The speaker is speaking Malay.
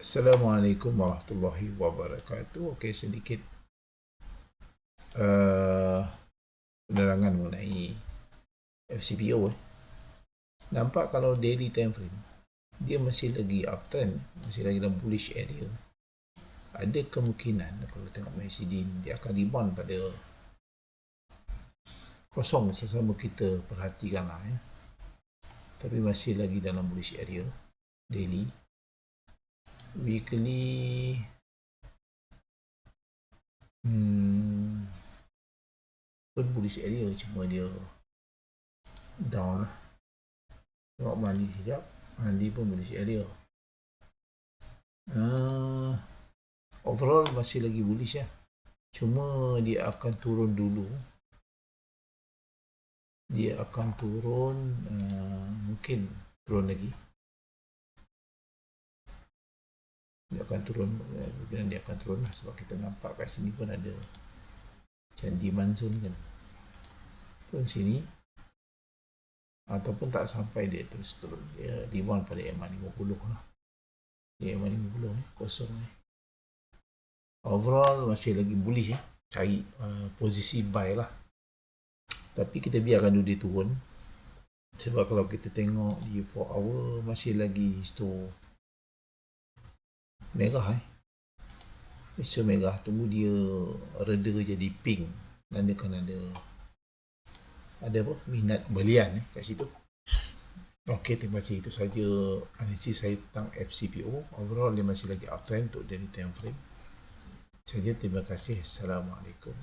Assalamualaikum warahmatullahi wabarakatuh. Okey, sedikit penerangan mengenai FCPO. Nampak kalau daily time frame dia masih lagi uptrend, masih lagi dalam bullish area. Ada kemungkinan kalau tengok MACD ni dia akan rebound pada kosong sesama kita perhatikanlah ya. Tapi masih lagi dalam bullish area daily. Weekly pun bullish area, cuma dia down lah. Tengok mandi sekejap, mandi pun bullish area. Overall masih lagi bullish ya, cuma dia akan turun dulu. Dia akan turun, mungkin turun lagi. Dia akan turun, dan dia akan turun lah, sebab kita nampak kat sini pun ada candi monsoon kan, turun sini ataupun tak sampai dia terus turun, dia rebound pada MA50 lah. Dia MA50 kosong overall masih lagi bullish ya, cari posisi buy lah. Tapi kita biarkan dulu dia turun, sebab kalau kita tengok di 4 hour masih lagi histo merah histo merah. Tunggu dia reda jadi pink, dan dia akan ada apa, minat belian kat situ. Okey, terima kasih. Itu saja analisis saya tentang FCPO. Overall dia masih lagi uptrend untuk daily time frame saja. Terima kasih. Assalamualaikum.